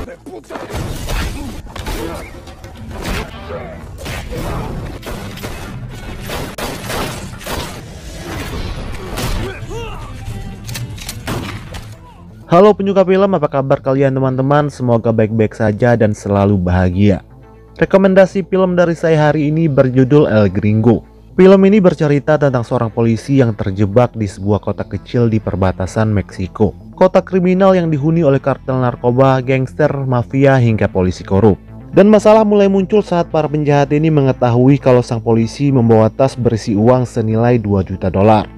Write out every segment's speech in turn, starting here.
Halo penyuka film, apa kabar kalian teman-teman? Semoga baik-baik saja dan selalu bahagia. Rekomendasi film dari saya hari ini berjudul El Gringo. Film ini bercerita tentang seorang polisi yang terjebak di sebuah kota kecil di perbatasan Meksiko. Kota kriminal yang dihuni oleh kartel narkoba, gangster, mafia, hingga polisi korup. Dan masalah mulai muncul saat para penjahat ini mengetahui kalau sang polisi membawa tas berisi uang senilai 2 juta dolar.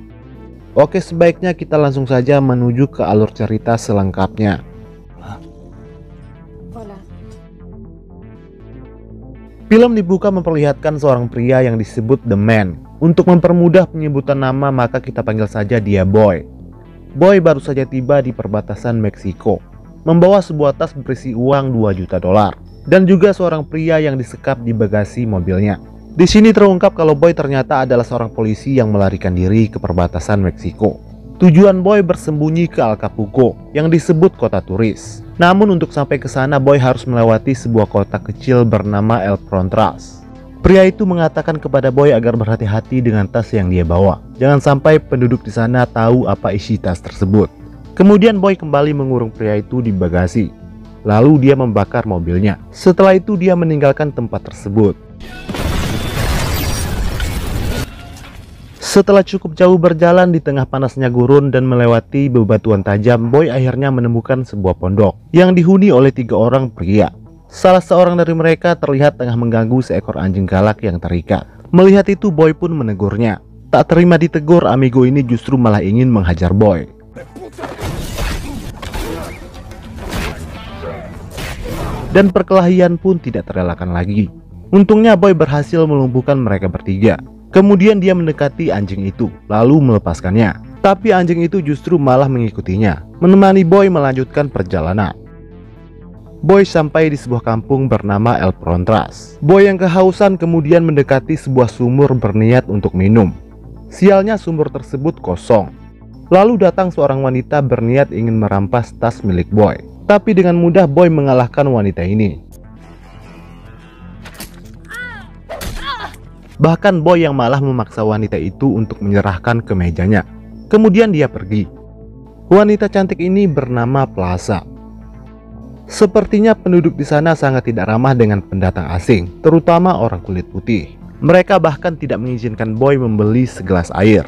Oke, sebaiknya kita langsung saja menuju ke alur cerita selengkapnya. Film dibuka memperlihatkan seorang pria yang disebut The Man. Untuk mempermudah penyebutan nama, maka kita panggil saja dia Boy. Boy baru saja tiba di perbatasan Meksiko, membawa sebuah tas berisi uang 2 juta dolar, dan juga seorang pria yang disekap di bagasi mobilnya. Di sini terungkap kalau Boy ternyata adalah seorang polisi yang melarikan diri ke perbatasan Meksiko. Tujuan Boy bersembunyi ke Acapulco yang disebut kota turis. Namun untuk sampai ke sana, Boy harus melewati sebuah kota kecil bernama El Frontras. Pria itu mengatakan kepada Boy agar berhati-hati dengan tas yang dia bawa. Jangan sampai penduduk di sana tahu apa isi tas tersebut. Kemudian Boy kembali mengurung pria itu di bagasi. Lalu dia membakar mobilnya. Setelah itu dia meninggalkan tempat tersebut. Setelah cukup jauh berjalan di tengah panasnya gurun dan melewati bebatuan tajam, Boy akhirnya menemukan sebuah pondok yang dihuni oleh 3 orang pria. Salah seorang dari mereka terlihat tengah mengganggu seekor anjing galak yang terikat. Melihat itu, Boy pun menegurnya. Tak terima ditegur, amigo ini justru malah ingin menghajar Boy. Dan perkelahian pun tidak terelakkan lagi. Untungnya Boy berhasil melumpuhkan mereka bertiga. Kemudian dia mendekati anjing itu, lalu melepaskannya. Tapi anjing itu justru malah mengikutinya, menemani Boy melanjutkan perjalanan. Boy sampai di sebuah kampung bernama El Frontras. Boy yang kehausan kemudian mendekati sebuah sumur berniat untuk minum. Sialnya sumur tersebut kosong. Lalu datang seorang wanita berniat ingin merampas tas milik Boy. Tapi dengan mudah Boy mengalahkan wanita ini. Bahkan Boy yang malah memaksa wanita itu untuk menyerahkan kemejanya. Kemudian dia pergi. Wanita cantik ini bernama Plaza. Sepertinya penduduk di sana sangat tidak ramah dengan pendatang asing, terutama orang kulit putih. Mereka bahkan tidak mengizinkan Boy membeli segelas air.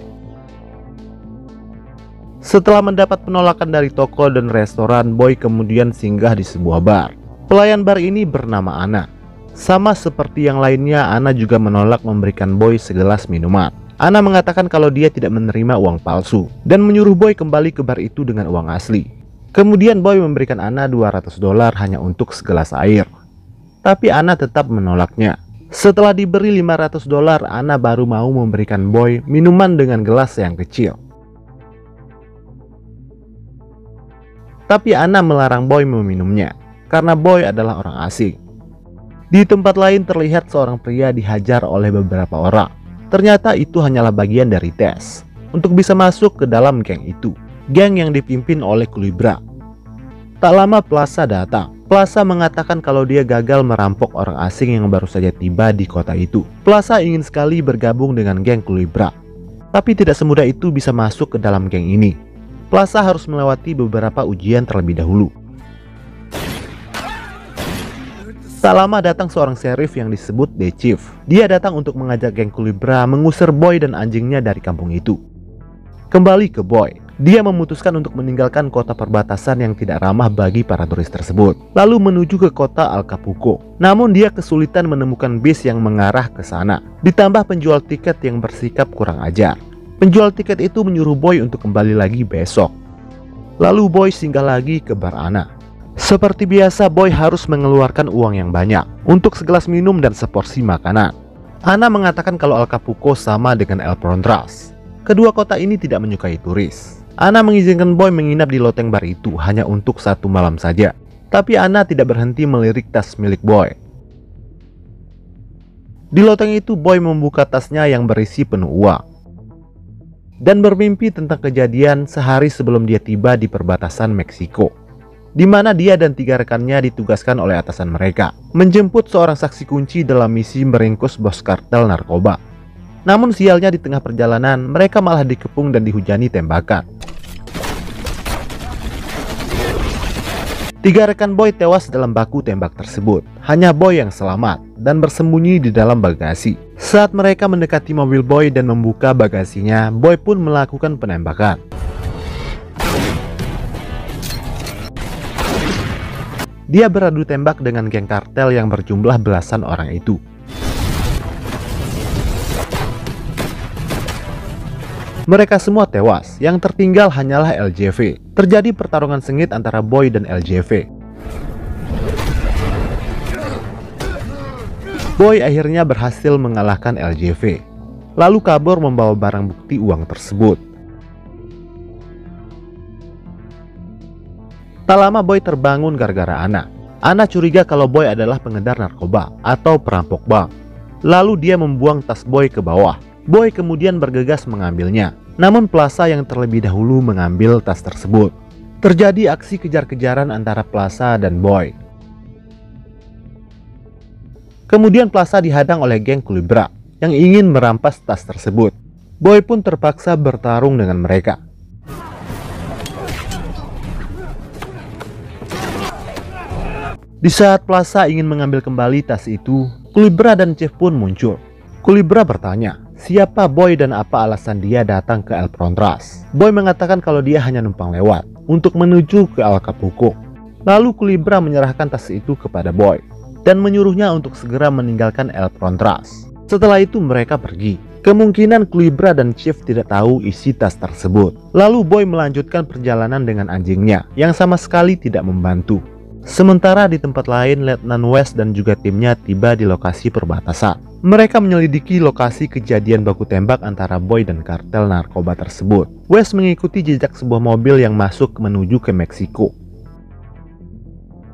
Setelah mendapat penolakan dari toko dan restoran, Boy kemudian singgah di sebuah bar. Pelayan bar ini bernama Ana. Sama seperti yang lainnya, Ana juga menolak memberikan Boy segelas minuman. Ana mengatakan kalau dia tidak menerima uang palsu dan menyuruh Boy kembali ke bar itu dengan uang asli. Kemudian Boy memberikan Ana 200 dolar hanya untuk segelas air. Tapi Ana tetap menolaknya. Setelah diberi 500 dolar, Ana baru mau memberikan Boy minuman dengan gelas yang kecil. Tapi Ana melarang Boy meminumnya karena Boy adalah orang asing. Di tempat lain terlihat seorang pria dihajar oleh beberapa orang. Ternyata itu hanyalah bagian dari tes untuk bisa masuk ke dalam geng itu. Geng yang dipimpin oleh Culebra. Tak lama Plaza datang. Plaza mengatakan kalau dia gagal merampok orang asing yang baru saja tiba di kota itu. Plaza ingin sekali bergabung dengan geng Culebra. Tapi tidak semudah itu bisa masuk ke dalam geng ini. Plaza harus melewati beberapa ujian terlebih dahulu. Tak lama datang seorang sheriff yang disebut The Chief. Dia datang untuk mengajak geng Culebra mengusir Boy dan anjingnya dari kampung itu. Kembali ke Boy, dia memutuskan untuk meninggalkan kota perbatasan yang tidak ramah bagi para turis tersebut, lalu menuju ke kota Acapulco. Namun dia kesulitan menemukan bis yang mengarah ke sana. Ditambah penjual tiket yang bersikap kurang ajar. Penjual tiket itu menyuruh Boy untuk kembali lagi besok. Lalu Boy singgah lagi ke bar Ana. Seperti biasa, Boy harus mengeluarkan uang yang banyak untuk segelas minum dan seporsi makanan. Ana mengatakan kalau Acapulco sama dengan El Frontras. Kedua kota ini tidak menyukai turis. Ana mengizinkan Boy menginap di loteng bar itu hanya untuk 1 malam saja. Tapi Ana tidak berhenti melirik tas milik Boy. Di loteng itu Boy membuka tasnya yang berisi penuh uang dan bermimpi tentang kejadian sehari sebelum dia tiba di perbatasan Meksiko. di mana dia dan 3 rekannya ditugaskan oleh atasan mereka menjemput seorang saksi kunci dalam misi meringkus bos kartel narkoba. Namun sialnya di tengah perjalanan mereka malah dikepung dan dihujani tembakan. 3 rekan Boy tewas dalam baku tembak tersebut. Hanya Boy yang selamat dan bersembunyi di dalam bagasi. Saat mereka mendekati mobil Boy dan membuka bagasinya, Boy pun melakukan penembakan. Dia beradu tembak dengan geng kartel yang berjumlah belasan orang itu. Mereka semua tewas, yang tertinggal hanyalah LJV. Terjadi pertarungan sengit antara Boy dan LJV. Boy akhirnya berhasil mengalahkan LJV, lalu kabur membawa barang bukti uang tersebut. Tak lama Boy terbangun gara-gara Ana. Ana curiga kalau Boy adalah pengedar narkoba atau perampok bank. Lalu dia membuang tas Boy ke bawah. Boy kemudian bergegas mengambilnya. Namun Plaza yang terlebih dahulu mengambil tas tersebut. Terjadi aksi kejar-kejaran antara Plaza dan Boy. Kemudian Plaza dihadang oleh geng Culebra yang ingin merampas tas tersebut. Boy pun terpaksa bertarung dengan mereka. Di saat Plaza ingin mengambil kembali tas itu, Culebra dan Chief pun muncul. Culebra bertanya, siapa Boy dan apa alasan dia datang ke El Prontras. Boy mengatakan kalau dia hanya numpang lewat untuk menuju ke Acapulco. Lalu Culebra menyerahkan tas itu kepada Boy dan menyuruhnya untuk segera meninggalkan El Prontras. Setelah itu mereka pergi. Kemungkinan Culebra dan Chief tidak tahu isi tas tersebut. Lalu Boy melanjutkan perjalanan dengan anjingnya yang sama sekali tidak membantu. Sementara di tempat lain, Letnan West dan juga timnya tiba di lokasi perbatasan. Mereka menyelidiki lokasi kejadian baku tembak antara Boy dan kartel narkoba tersebut. West mengikuti jejak sebuah mobil yang masuk menuju ke Meksiko.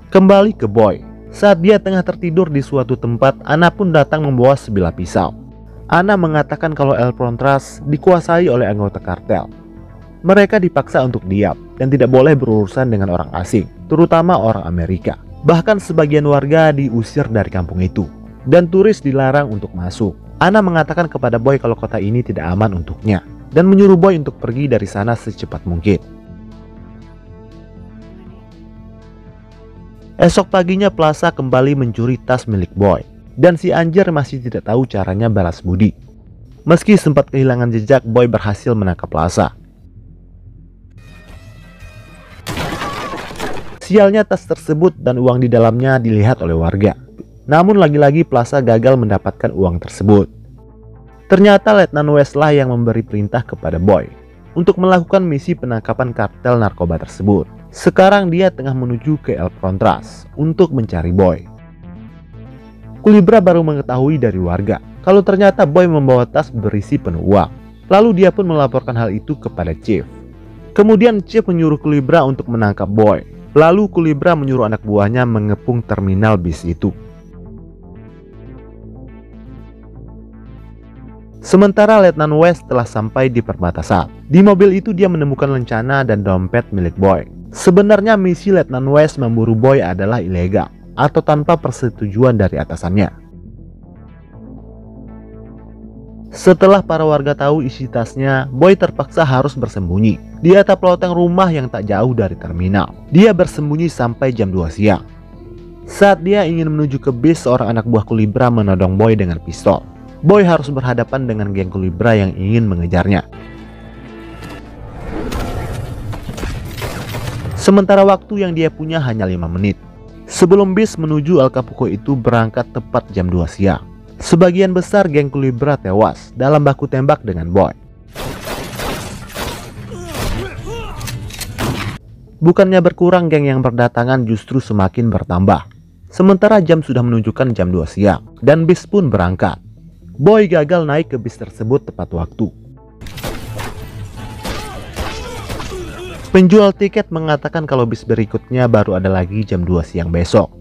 Kembali ke Boy. Saat dia tengah tertidur di suatu tempat, Ana pun datang membawa sebilah pisau. Ana mengatakan kalau El Prontras dikuasai oleh anggota kartel. Mereka dipaksa untuk diam dan tidak boleh berurusan dengan orang asing, terutama orang Amerika. Bahkan sebagian warga diusir dari kampung itu dan turis dilarang untuk masuk. Ana mengatakan kepada Boy kalau kota ini tidak aman untuknya dan menyuruh Boy untuk pergi dari sana secepat mungkin. Esok paginya Plaza kembali mencuri tas milik Boy dan si anjir masih tidak tahu caranya balas budi. Meski sempat kehilangan jejak, Boy berhasil menangkap Plaza. Sialnya tas tersebut dan uang di dalamnya dilihat oleh warga. Namun lagi-lagi Plaza gagal mendapatkan uang tersebut. Ternyata Letnan West lah yang memberi perintah kepada Boy untuk melakukan misi penangkapan kartel narkoba tersebut. Sekarang dia tengah menuju ke El Prontras untuk mencari Boy. Culebra baru mengetahui dari warga kalau ternyata Boy membawa tas berisi penuh uang. Lalu dia pun melaporkan hal itu kepada Chief. Kemudian Chief menyuruh Culebra untuk menangkap Boy. Lalu Culebra menyuruh anak buahnya mengepung terminal bis itu. Sementara Letnan West telah sampai di perbatasan. Di mobil itu dia menemukan lencana dan dompet milik Boy. Sebenarnya misi Letnan West memburu Boy adalah ilegal atau tanpa persetujuan dari atasannya. Setelah para warga tahu isi tasnya, Boy terpaksa harus bersembunyi di atap loteng rumah yang tak jauh dari terminal. Dia bersembunyi sampai jam 2 siang. Saat dia ingin menuju ke bis, seorang anak buah Culebra menodong Boy dengan pistol. Boy harus berhadapan dengan geng Culebra yang ingin mengejarnya. Sementara waktu yang dia punya hanya 5 menit. Sebelum bis menuju Acapulco itu berangkat tepat jam 2 siang. Sebagian besar geng Culebra tewas dalam baku tembak dengan Boy. Bukannya berkurang, geng yang berdatangan justru semakin bertambah. Sementara jam sudah menunjukkan jam 2 siang dan bis pun berangkat. Boy gagal naik ke bis tersebut tepat waktu. Penjual tiket mengatakan kalau bis berikutnya baru ada lagi jam 2 siang besok.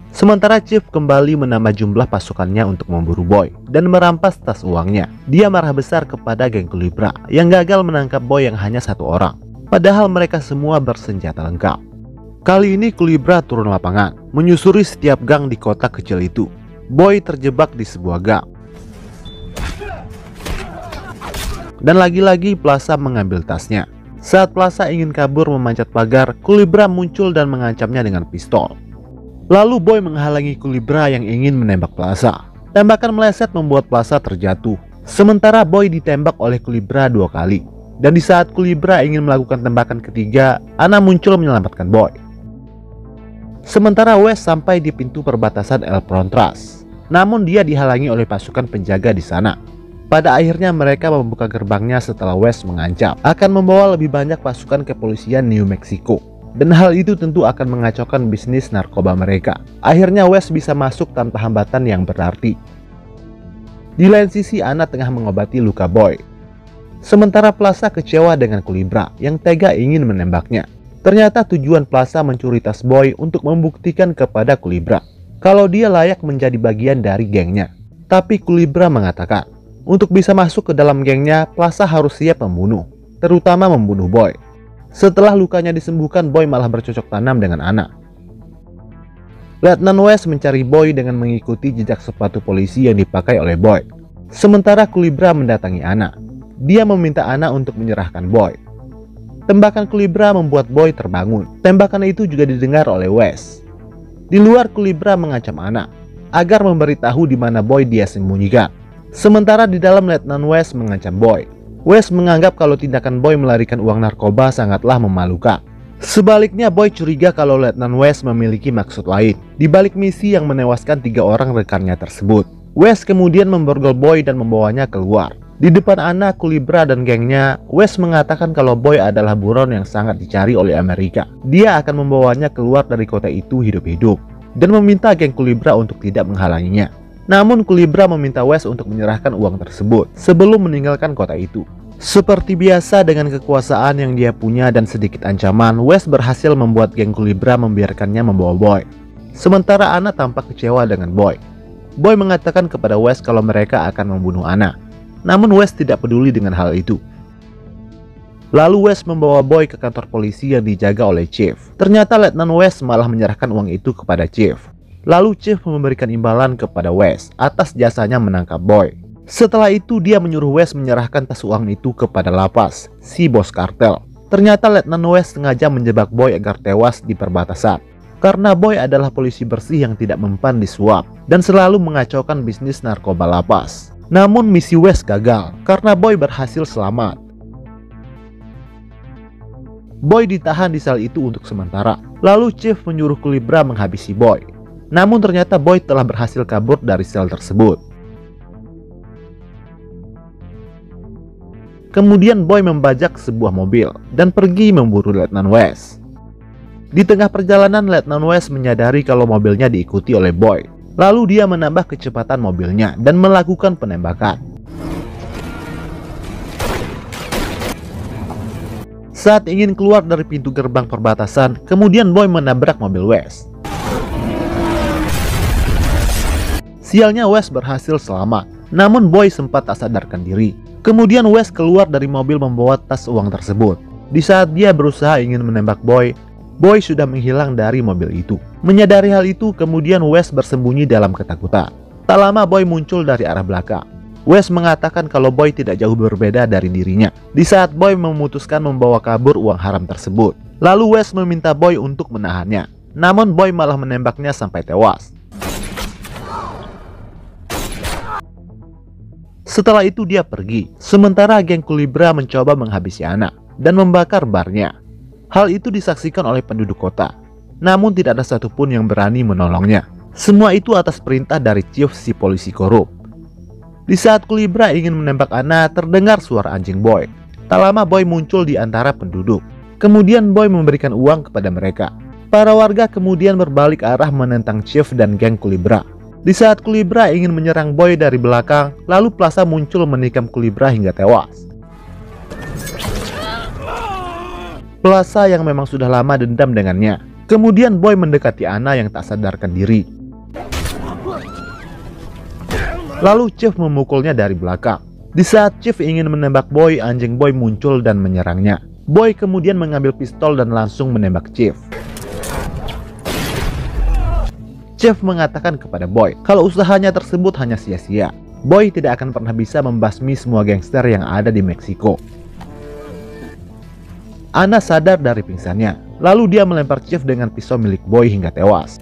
Sementara Chief kembali menambah jumlah pasukannya untuk memburu Boy dan merampas tas uangnya. Dia marah besar kepada geng Culebra yang gagal menangkap Boy yang hanya 1 orang. Padahal mereka semua bersenjata lengkap. Kali ini Culebra turun lapangan, menyusuri setiap gang di kota kecil itu. Boy terjebak di sebuah gang. Dan lagi-lagi Plaza mengambil tasnya. Saat Plaza ingin kabur memanjat pagar, Culebra muncul dan mengancamnya dengan pistol. Lalu Boy menghalangi Culebra yang ingin menembak Plaza. Tembakan meleset membuat Plaza terjatuh. Sementara Boy ditembak oleh Culebra 2 kali. Dan di saat Culebra ingin melakukan tembakan ketiga, Anna muncul menyelamatkan Boy. Sementara Wes sampai di pintu perbatasan El Prontras. Namun dia dihalangi oleh pasukan penjaga di sana. Pada akhirnya mereka membuka gerbangnya setelah Wes mengancam akan membawa lebih banyak pasukan kepolisian New Mexico. Dan hal itu tentu akan mengacaukan bisnis narkoba mereka. Akhirnya Wes bisa masuk tanpa hambatan yang berarti. Di lain sisi Anna tengah mengobati luka Boy. Sementara Plaza kecewa dengan Culebra yang tega ingin menembaknya. Ternyata tujuan Plaza mencuri tas Boy untuk membuktikan kepada Culebra kalau dia layak menjadi bagian dari gengnya. Tapi Culebra mengatakan, untuk bisa masuk ke dalam gengnya, Plaza harus siap membunuh, terutama membunuh Boy. Setelah lukanya disembuhkan, Boy malah bercocok tanam dengan Anna. Letnan Wes mencari Boy dengan mengikuti jejak sepatu polisi yang dipakai oleh Boy. Sementara Culebra mendatangi Anna. Dia meminta Anna untuk menyerahkan Boy. Tembakan Culebra membuat Boy terbangun. Tembakan itu juga didengar oleh Wes. Di luar, Culebra mengancam Anna agar memberitahu di mana Boy dia sembunyikan. Sementara di dalam, Letnan Wes mengancam Boy. Wes menganggap kalau tindakan Boy melarikan uang narkoba sangatlah memalukan. Sebaliknya, Boy curiga kalau Letnan Wes memiliki maksud lain di balik misi yang menewaskan 3 orang rekannya tersebut. Wes kemudian memborgol Boy dan membawanya keluar. Di depan Anna, Culebra dan gengnya, Wes mengatakan kalau Boy adalah buron yang sangat dicari oleh Amerika. Dia akan membawanya keluar dari kota itu hidup-hidup dan meminta geng Culebra untuk tidak menghalanginya. Namun Culebra meminta Wes untuk menyerahkan uang tersebut sebelum meninggalkan kota itu. Seperti biasa dengan kekuasaan yang dia punya dan sedikit ancaman, Wes berhasil membuat geng Culebra membiarkannya membawa Boy. Sementara Anna tampak kecewa dengan Boy. Boy mengatakan kepada Wes kalau mereka akan membunuh Anna. Namun Wes tidak peduli dengan hal itu. Lalu Wes membawa Boy ke kantor polisi yang dijaga oleh Chief. Ternyata Letnan Wes malah menyerahkan uang itu kepada Chief. Lalu Chief memberikan imbalan kepada Wes atas jasanya menangkap Boy. Setelah itu dia menyuruh Wes menyerahkan tas uang itu kepada Lapas, si bos kartel. Ternyata Letnan Wes sengaja menjebak Boy agar tewas di perbatasan. Karena Boy adalah polisi bersih yang tidak mempan disuap dan selalu mengacaukan bisnis narkoba Lapas. Namun misi Wes gagal karena Boy berhasil selamat. Boy ditahan di sel itu untuk sementara. Lalu Chief menyuruh Culebra menghabisi Boy. Namun ternyata Boy telah berhasil kabur dari sel tersebut. Kemudian Boy membajak sebuah mobil dan pergi memburu Letnan Wes. Di tengah perjalanan, Letnan Wes menyadari kalau mobilnya diikuti oleh Boy. Lalu dia menambah kecepatan mobilnya dan melakukan penembakan. Saat ingin keluar dari pintu gerbang perbatasan, kemudian Boy menabrak mobil Wes. Sialnya Wes berhasil selamat, namun Boy sempat tak sadarkan diri. Kemudian Wes keluar dari mobil membawa tas uang tersebut. Di saat dia berusaha ingin menembak Boy, Boy sudah menghilang dari mobil itu. Menyadari hal itu, kemudian Wes bersembunyi dalam ketakutan. Tak lama Boy muncul dari arah belakang. Wes mengatakan kalau Boy tidak jauh berbeda dari dirinya. Di saat Boy memutuskan membawa kabur uang haram tersebut, lalu Wes meminta Boy untuk menahannya. Namun Boy malah menembaknya sampai tewas. Setelah itu dia pergi, sementara geng Culebra mencoba menghabisi Anna dan membakar barnya. Hal itu disaksikan oleh penduduk kota, namun tidak ada satupun yang berani menolongnya. Semua itu atas perintah dari Chief si polisi korup. Di saat Culebra ingin menembak Anna, terdengar suara anjing Boy. Tak lama Boy muncul di antara penduduk. Kemudian Boy memberikan uang kepada mereka. Para warga kemudian berbalik arah menentang Chief dan geng Culebra. Di saat Culebra ingin menyerang Boy dari belakang, lalu Plaza muncul menikam Culebra hingga tewas. Plaza yang memang sudah lama dendam dengannya. Kemudian Boy mendekati Anna yang tak sadarkan diri. Lalu Chief memukulnya dari belakang. Di saat Chief ingin menembak Boy, anjing Boy muncul dan menyerangnya. Boy kemudian mengambil pistol dan langsung menembak Chief. Chief mengatakan kepada Boy kalau usahanya tersebut hanya sia-sia. Boy tidak akan pernah bisa membasmi semua gangster yang ada di Meksiko. Anna sadar dari pingsannya, lalu dia melempar Chief dengan pisau milik Boy hingga tewas.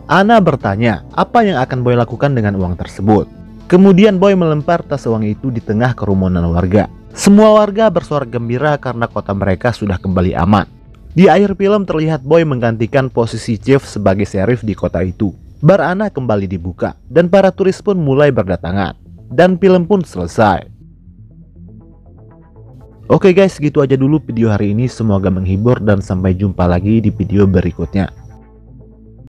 Anna bertanya apa yang akan Boy lakukan dengan uang tersebut. Kemudian Boy melempar tas uang itu di tengah kerumunan warga. Semua warga bersorak gembira karena kota mereka sudah kembali aman. Di akhir film terlihat Boy menggantikan posisi Chief sebagai sheriff di kota itu. Bar Anna kembali dibuka dan para turis pun mulai berdatangan. Dan film pun selesai. Oke guys, gitu aja dulu video hari ini. Semoga menghibur dan sampai jumpa lagi di video berikutnya.